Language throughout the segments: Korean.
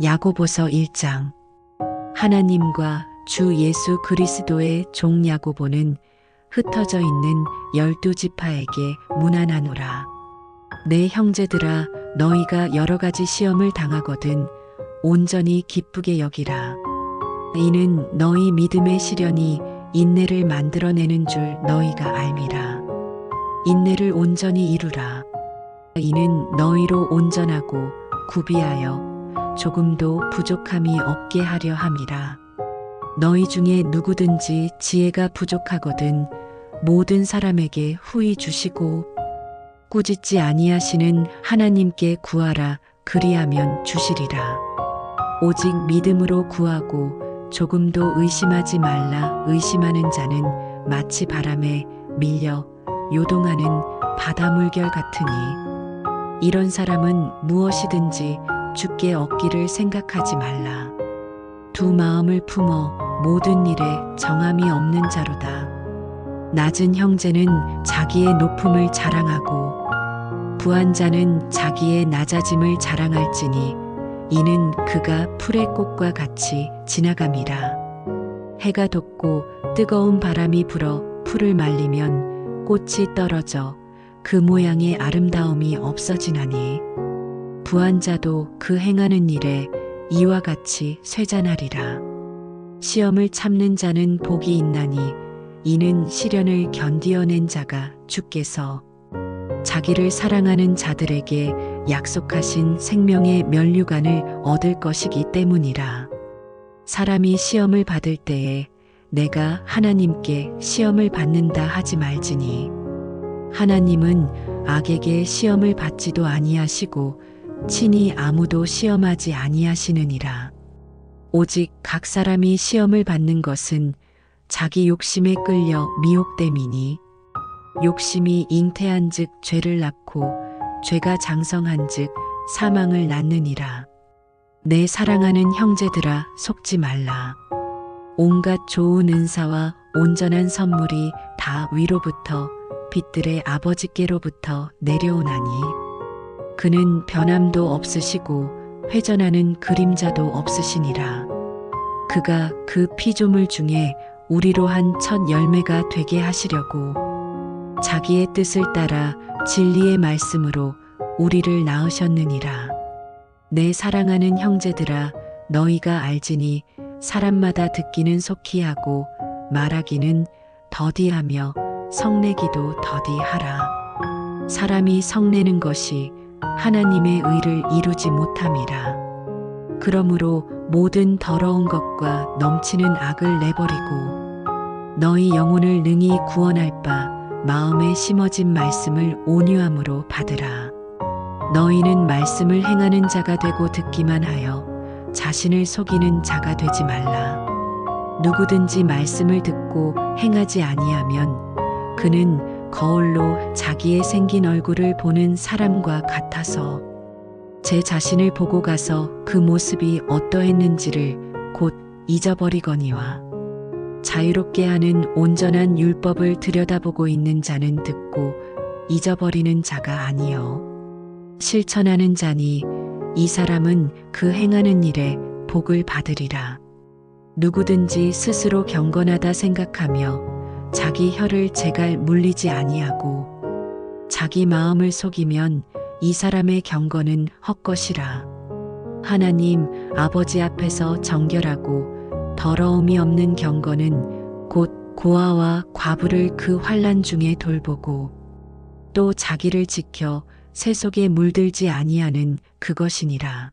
야고보서 1장. 하나님과 주 예수 그리스도의 종 야고보는 흩어져 있는 12지파에게 문안하노라. 내 형제들아, 너희가 여러 가지 시험을 당하거든 온전히 기쁘게 여기라. 이는 너희 믿음의 시련이 인내를 만들어내는 줄 너희가 알미라. 인내를 온전히 이루라. 이는 너희로 온전하고 구비하여 조금도 부족함이 없게 하려 함이라. 너희 중에 누구든지 지혜가 부족하거든 모든 사람에게 후히 주시고 꾸짖지 아니하시는 하나님께 구하라. 그리하면 주시리라. 오직 믿음으로 구하고 조금도 의심하지 말라. 의심하는 자는 마치 바람에 밀려 요동하는 바다 물결 같으니 이런 사람은 무엇이든지 주께 얻기를 생각하지 말라. 두 마음을 품어 모든 일에 정함이 없는 자로다. 낮은 형제는 자기의 높음을 자랑하고 부한 자는 자기의 낮아짐을 자랑할지니 이는 그가 풀의 꽃과 같이 지나감이라. 해가 돋고 뜨거운 바람이 불어 풀을 말리면 꽃이 떨어져 그 모양의 아름다움이 없어지나니 부한 자도 그 행하는 일에 이와 같이 쇠잔하리라. 시험을 참는 자는 복이 있나니 이는 시련을 견디어낸 자가 주께서 자기를 사랑하는 자들에게 약속하신 생명의 면류관을 얻을 것이기 때문이라. 사람이 시험을 받을 때에 내가 하나님께 시험을 받는다 하지 말지니 하나님은 악에게 시험을 받지도 아니하시고 친히 아무도 시험하지 아니하시느니라. 오직 각 사람이 시험을 받는 것은 자기 욕심에 끌려 미혹됨이니 욕심이 잉태한즉 죄를 낳고 죄가 장성한즉 사망을 낳느니라. 내 사랑하는 형제들아, 속지 말라. 온갖 좋은 은사와 온전한 선물이 다 위로부터 빛들의 아버지께로부터 내려오나니 그는 변함도 없으시고 회전하는 그림자도 없으시니라. 그가 그 피조물 중에 우리로 한 첫 열매가 되게 하시려고 자기의 뜻을 따라 진리의 말씀으로 우리를 낳으셨느니라. 내 사랑하는 형제들아, 너희가 알지니 사람마다 듣기는 속히 하고 말하기는 더디하며 성내기도 더디하라. 사람이 성내는 것이 하나님의 의를 이루지 못함이라. 그러므로 모든 더러운 것과 넘치는 악을 내버리고 너희 영혼을 능히 구원할 바 마음에 심어진 말씀을 온유함으로 받으라. 너희는 말씀을 행하는 자가 되고 듣기만 하여 자신을 속이는 자가 되지 말라. 누구든지 말씀을 듣고 행하지 아니하면 그는 거울로 자기의 생긴 얼굴을 보는 사람과 같아서 제 자신을 보고 가서 그 모습이 어떠했는지를 곧 잊어버리거니와 자유롭게 하는 온전한 율법을 들여다보고 있는 자는 듣고 잊어버리는 자가 아니요 실천하는 자니 이 사람은 그 행하는 일에 복을 받으리라. 누구든지 스스로 경건하다 생각하며 자기 혀를 제갈 물리지 아니하고 자기 마음을 속이면 이 사람의 경건은 헛것이라. 하나님 아버지 앞에서 정결하고 더러움이 없는 경건은 곧 고아와 과부를 그 환난 중에 돌보고 또 자기를 지켜 새 속에 물들지 아니하는 그것이니라.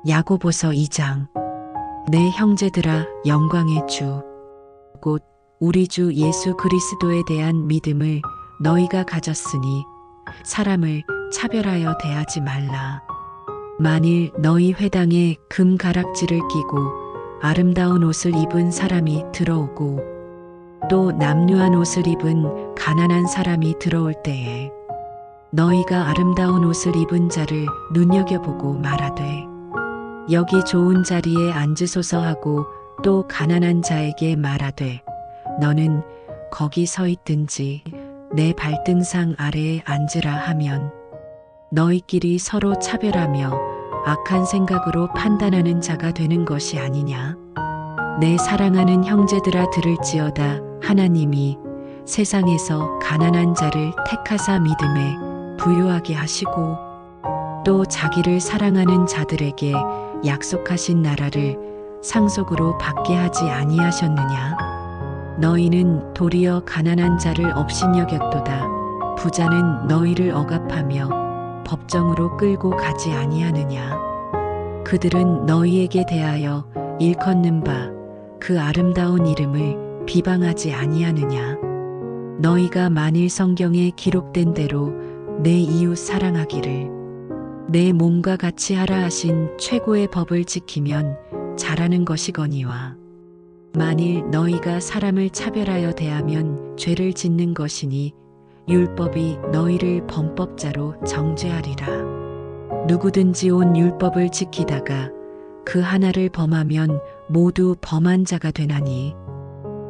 야고보서 2장. 내 형제들아, 영광의 주 곧 우리 주 예수 그리스도에 대한 믿음을 너희가 가졌으니 사람을 차별하여 대하지 말라. 만일 너희 회당에 금 가락지를 끼고 아름다운 옷을 입은 사람이 들어오고 또 남루한 옷을 입은 가난한 사람이 들어올 때에 너희가 아름다운 옷을 입은 자를 눈여겨보고 말하되 여기 좋은 자리에 앉으소서 하고 또 가난한 자에게 말하되 너는 거기 서 있든지 내 발등상 아래에 앉으라 하면 너희끼리 서로 차별하며 악한 생각으로 판단하는 자가 되는 것이 아니냐. 내 사랑하는 형제들아 들을지어다. 하나님이 세상에서 가난한 자를 택하사 믿음에 부유하게 하시고 또 자기를 사랑하는 자들에게 약속하신 나라를 상속으로 받게 하지 아니하셨느냐. 너희는 도리어 가난한 자를 업신여겼도다. 부자는 너희를 억압하며 법정으로 끌고 가지 아니하느냐. 그들은 너희에게 대하여 일컫는 바 그 아름다운 이름을 비방하지 아니하느냐. 너희가 만일 성경에 기록된 대로 내 이웃 사랑하기를 내 몸과 같이 하라 하신 최고의 법을 지키면 잘하는 것이거니와 만일 너희가 사람을 차별하여 대하면 죄를 짓는 것이니 율법이 너희를 범법자로 정죄하리라. 누구든지 온 율법을 지키다가 그 하나를 범하면 모두 범한 자가 되나니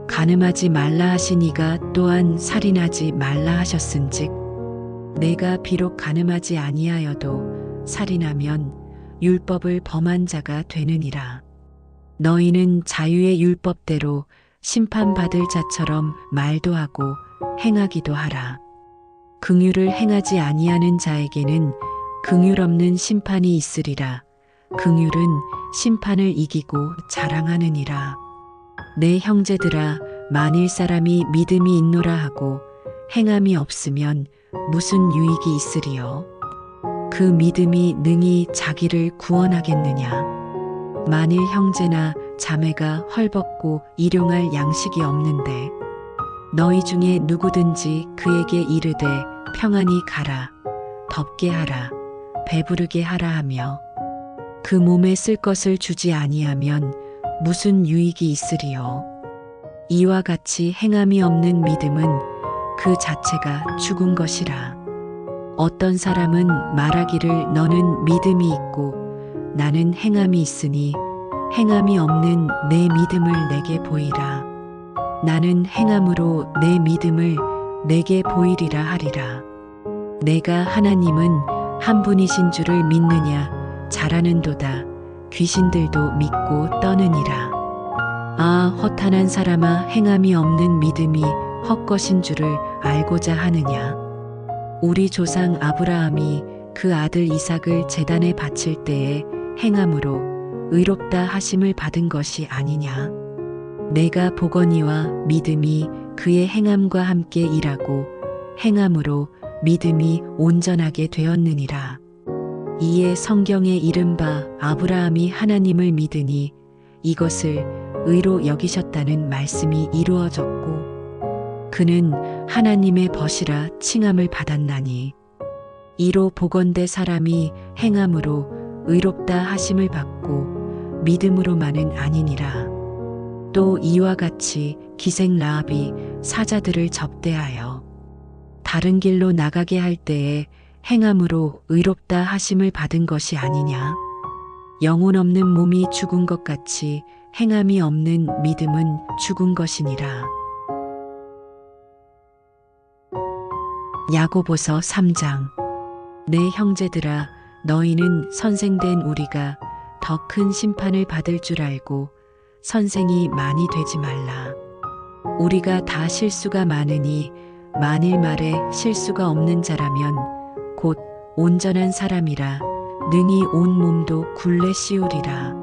간음하지 말라 하시니가 또한 살인하지 말라 하셨은즉 내가 비록 간음하지 아니하여도 살인하면 율법을 범한 자가 되느니라. 너희는 자유의 율법대로 심판받을 자처럼 말도 하고 행하기도 하라. 긍휼을 행하지 아니하는 자에게는 긍휼 없는 심판이 있으리라. 긍휼은 심판을 이기고 자랑하느니라. 내 형제들아 만일 사람이 믿음이 있노라 하고 행함이 없으면 무슨 유익이 있으리요? 그 믿음이 능히 자기를 구원하겠느냐? 만일 형제나 자매가 헐벗고 일용할 양식이 없는데 너희 중에 누구든지 그에게 이르되 평안히 가라, 덥게 하라, 배부르게 하라 하며 그 몸에 쓸 것을 주지 아니하면 무슨 유익이 있으리요? 이와 같이 행함이 없는 믿음은 그 자체가 죽은 것이라. 어떤 사람은 말하기를 너는 믿음이 있고 나는 행함이 있으니 행함이 없는 내 믿음을 내게 보이라. 나는 행함으로 내 믿음을 내게 보이리라 하리라. 내가 하나님은 한 분이신 줄을 믿느냐? 잘하는도다. 귀신들도 믿고 떠느니라. 아, 허탄한 사람아, 행함이 없는 믿음이 헛것인 줄을 알고자 하느냐? 우리 조상 아브라함이 그 아들 이삭을 제단에 바칠 때에 행함으로 의롭다 하심을 받은 것이 아니냐? 내가 보거니와 믿음이 그의 행함과 함께 일하고 행함으로 믿음이 온전하게 되었느니라. 이에 성경에 이른바 아브라함이 하나님을 믿으니 이것을 의로 여기셨다는 말씀이 이루어졌고 그는 하나님의 벗이라 칭함을 받았나니 이로 보건대 사람이 행함으로 의롭다 하심을 받고 믿음으로만은 아니니라. 또 이와 같이 기생 라합이 사자들을 접대하여 다른 길로 나가게 할 때에 행함으로 의롭다 하심을 받은 것이 아니냐. 영혼 없는 몸이 죽은 것 같이 행함이 없는 믿음은 죽은 것이니라. 야고보서 3장. 내 형제들아 너희는 선생된 우리가 더 큰 심판을 받을 줄 알고 선생이 많이 되지 말라. 우리가 다 실수가 많으니 만일 말에 실수가 없는 자라면 곧 온전한 사람이라 능히 온 몸도 굴레 씌우리라.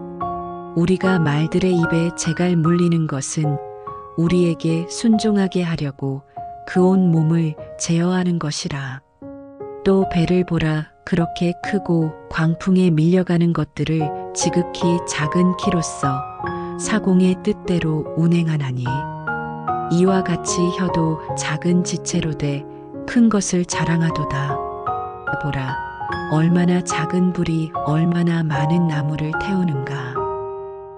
우리가 말들의 입에 재갈 물리는 것은 우리에게 순종하게 하려고 그 온 몸을 제어하는 것이라. 또 배를 보라. 그렇게 크고 광풍에 밀려가는 것들을 지극히 작은 키로써 사공의 뜻대로 운행하나니 이와 같이 혀도 작은 지체로 돼 큰 것을 자랑하도다. 보라, 얼마나 작은 불이 얼마나 많은 나무를 태우는가.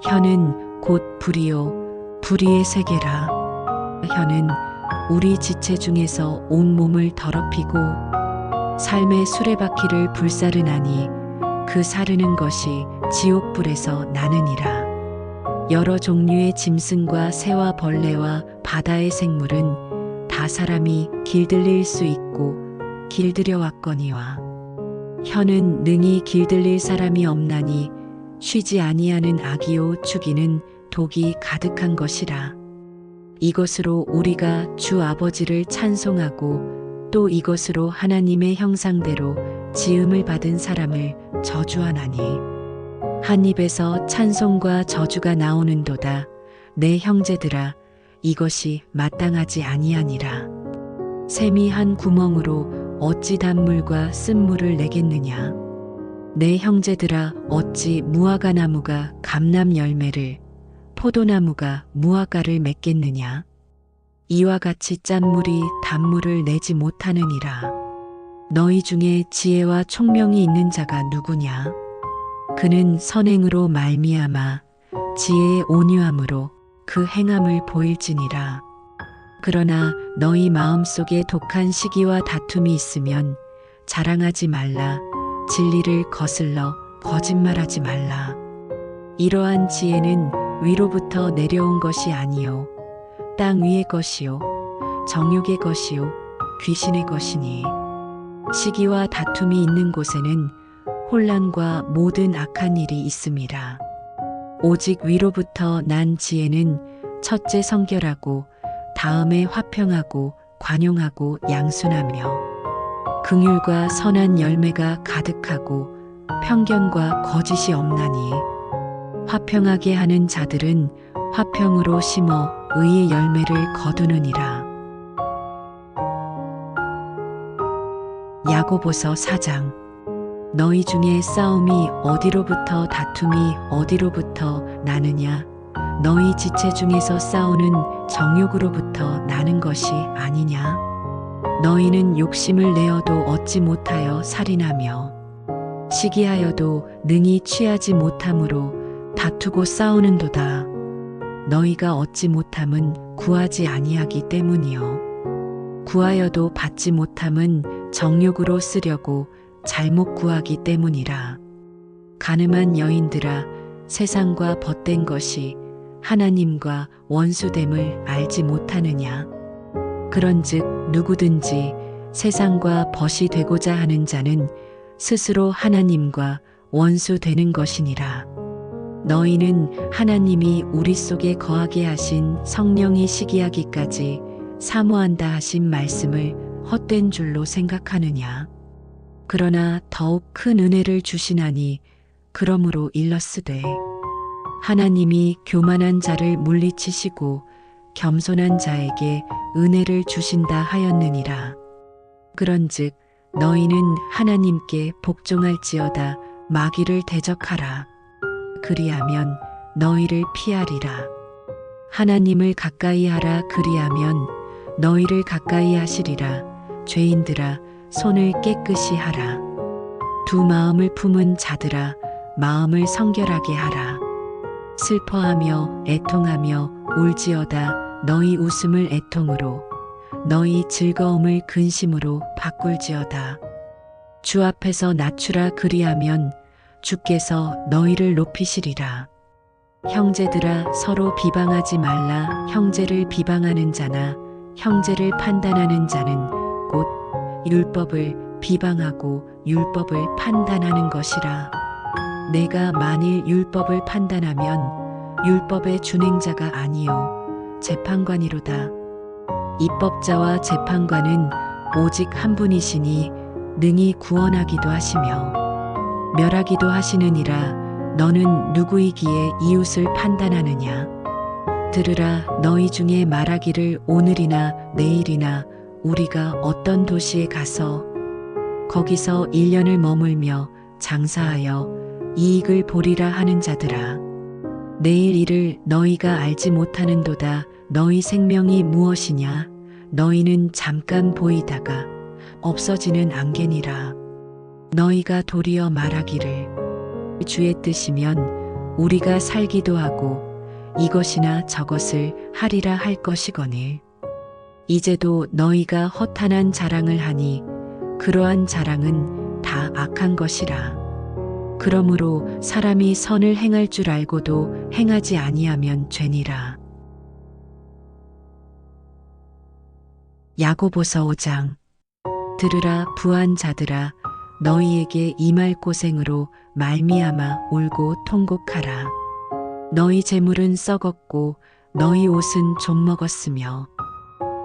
혀는 곧 불이요 불의의 세계라. 혀는 우리 지체 중에서 온 몸을 더럽히고 삶의 수레바퀴를 불사르나니 그 사르는 것이 지옥불에서 나느니라. 여러 종류의 짐승과 새와 벌레와 바다의 생물은 다 사람이 길들일 수 있고 길들여 왔거니와 혀는 능히 길들릴 사람이 없나니 쉬지 아니하는 악이요 죽이는 독이 가득한 것이라. 이것으로 우리가 주 아버지를 찬송하고 또 이것으로 하나님의 형상대로 지음을 받은 사람을 저주하나니 한 입에서 찬송과 저주가 나오는도다. 내 형제들아, 이것이 마땅하지 아니하니라. 샘이 한 구멍으로 어찌 단물과 쓴물을 내겠느냐. 내 형제들아, 어찌 무화과 나무가 감람 열매를, 포도나무가 무화과를 맺겠느냐. 이와 같이 짠 물이 단물을 내지 못하느니라. 너희 중에 지혜와 총명이 있는 자가 누구냐. 그는 선행으로 말미암아 지혜의 온유함으로 그 행함을 보일지니라. 그러나 너희 마음속에 독한 시기와 다툼이 있으면 자랑하지 말라. 진리를 거슬러 거짓말하지 말라. 이러한 지혜는 위로부터 내려온 것이 아니요 땅 위의 것이요 정욕의 것이요 귀신의 것이니 시기와 다툼이 있는 곳에는 혼란과 모든 악한 일이 있음이라. 오직 위로부터 난 지혜는 첫째 성결하고 다음에 화평하고 관용하고 양순하며 긍휼과 선한 열매가 가득하고 편견과 거짓이 없나니 화평하게 하는 자들은 화평으로 심어 의의 열매를 거두느니라. 야고보서 4장. 너희 중에 싸움이 어디로부터 다툼이 어디로부터 나느냐. 너희 지체 중에서 싸우는 정욕으로부터 나는 것이 아니냐. 너희는 욕심을 내어도 얻지 못하여 살인하며 시기하여도 능히 취하지 못함으로 다투고 싸우는도다. 너희가 얻지 못함은 구하지 아니하기 때문이요 구하여도 받지 못함은 정욕으로 쓰려고 잘못 구하기 때문이라. 가늠한 여인들아, 세상과 벗된 것이 하나님과 원수됨을 알지 못하느냐. 그런즉 누구든지 세상과 벗이 되고자 하는 자는 스스로 하나님과 원수 되는 것이니라. 너희는 하나님이 우리 속에 거하게 하신 성령이 시기하기까지 사모한다 하신 말씀을 헛된 줄로 생각하느냐. 그러나 더욱 큰 은혜를 주시나니 그러므로 일렀으되 하나님이 교만한 자를 물리치시고 겸손한 자에게 은혜를 주신다 하였느니라. 그런즉 너희는 하나님께 복종할지어다 마귀를 대적하라. 그리하면 너희를 피하리라. 하나님을 가까이 하라. 그리하면 너희를 가까이 하시리라. 죄인들아, 손을 깨끗이 하라. 두 마음을 품은 자들아, 마음을 성결하게 하라. 슬퍼하며 애통하며 울지어다. 너희 웃음을 애통으로 너희 즐거움을 근심으로 바꿀지어다. 주 앞에서 낮추라. 그리하면 주께서 너희를 높이시리라. 형제들아, 서로 비방하지 말라. 형제를 비방하는 자나 형제를 판단하는 자는 곧 율법을 비방하고 율법을 판단하는 것이라. 내가 만일 율법을 판단하면 율법의 준행자가 아니요 재판관이로다. 입법자와 재판관은 오직 한 분이시니 능히 구원하기도 하시며 멸하기도 하시느니라. 너는 누구이기에 이웃을 판단하느냐. 들으라. 너희 중에 말하기를 오늘이나 내일이나 우리가 어떤 도시에 가서 거기서 1년을 머물며 장사하여 이익을 보리라 하는 자들아. 내일 일을 너희가 알지 못하는도다. 너희 생명이 무엇이냐. 너희는 잠깐 보이다가 없어지는 안개니라. 너희가 도리어 말하기를 주의 뜻이면 우리가 살기도 하고 이것이나 저것을 하리라 할 것이거늘 이제도 너희가 허탄한 자랑을 하니 그러한 자랑은 다 악한 것이라. 그러므로 사람이 선을 행할 줄 알고도 행하지 아니하면 죄니라. 야고보서 5장. 들으라. 부한 자들아, 너희에게 임할 고생으로 말미암아 울고 통곡하라. 너희 재물은 썩었고 너희 옷은 좀먹었으며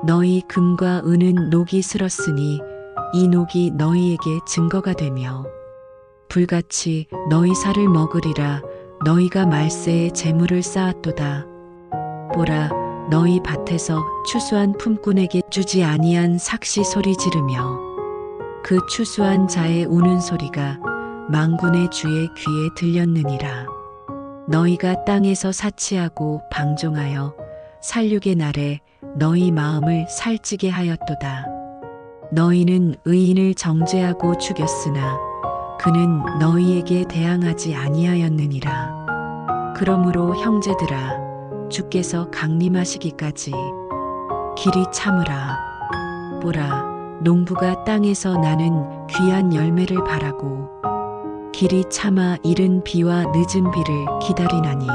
너희 금과 은은 녹이 슬었으니 이 녹이 너희에게 증거가 되며 불같이 너희 살을 먹으리라. 너희가 말세에 재물을 쌓았도다. 보라, 너희 밭에서 추수한 품꾼에게 주지 아니한 삭시 소리 지르며 그 추수한 자의 우는 소리가 만군의 주의 귀에 들렸느니라. 너희가 땅에서 사치하고 방종하여 살육의 날에 너희 마음을 살찌게 하였도다. 너희는 의인을 정죄하고 죽였으나 그는 너희에게 대항하지 아니하였느니라. 그러므로 형제들아, 주께서 강림하시기까지 길이 참으라. 보라, 농부가 땅에서 나는 귀한 열매를 바라고 길이 참아 이른 비와 늦은 비를 기다리나니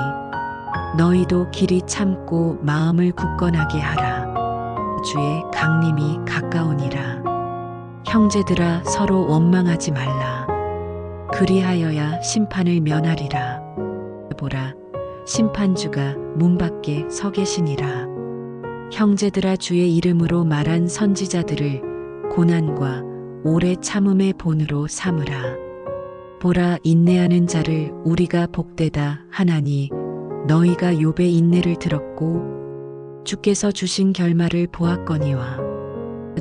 너희도 길이 참고 마음을 굳건하게 하라. 주의 강림이 가까우니라. 형제들아, 서로 원망하지 말라. 그리하여야 심판을 면하리라. 보라, 심판주가 문 밖에 서 계시니라. 형제들아, 주의 이름으로 말한 선지자들을 고난과 오래 참음의 본으로 삼으라. 보라, 인내하는 자를 우리가 복되다 하나니 너희가 욥의 인내를 들었고 주께서 주신 결말을 보았거니와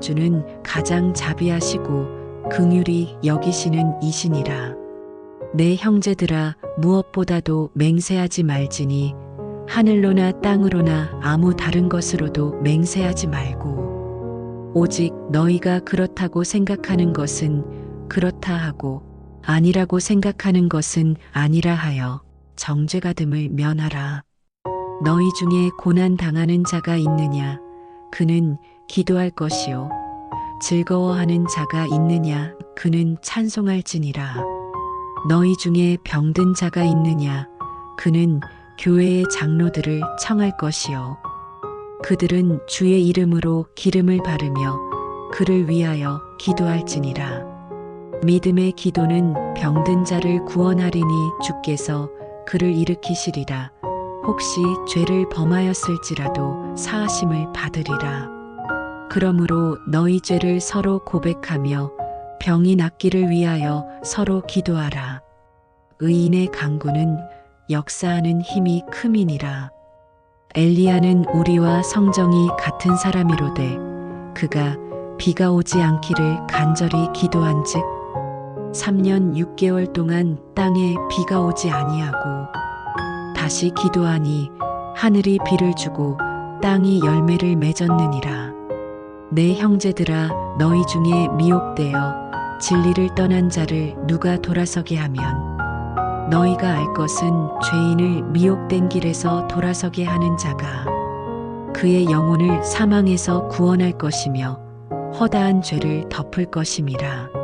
주는 가장 자비하시고 긍휼히 여기시는 이시니라. 내 형제들아, 무엇보다도 맹세하지 말지니 하늘로나 땅으로나 아무 다른 것으로도 맹세하지 말고 오직 너희가 그렇다고 생각하는 것은 그렇다 하고 아니라고 생각하는 것은 아니라 하여 정죄가됨을 면하라. 너희 중에 고난 당하는 자가 있느냐? 그는 기도할 것이요. 즐거워하는 자가 있느냐? 그는 찬송할지니라. 너희 중에 병든 자가 있느냐? 그는 교회의 장로들을 청할 것이요. 그들은 주의 이름으로 기름을 바르며 그를 위하여 기도할지니라. 믿음의 기도는 병든 자를 구원하리니 주께서 그를 일으키시리라. 혹시 죄를 범하였을지라도 사하심을 받으리라. 그러므로 너희 죄를 서로 고백하며 병이 낫기를 위하여 서로 기도하라. 의인의 간구는 역사하는 힘이 큼이니라. 엘리야는 우리와 성정이 같은 사람이로되 그가 비가 오지 않기를 간절히 기도한즉 3년 6개월 동안 땅에 비가 오지 아니하고 다시 기도하니 하늘이 비를 주고 땅이 열매를 맺었느니라. 내 형제들아, 너희 중에 미혹되어 진리를 떠난 자를 누가 돌아서게 하면 너희가 알 것은 죄인을 미혹된 길에서 돌아서게 하는 자가 그의 영혼을 사망에서 구원할 것이며 허다한 죄를 덮을 것임이라.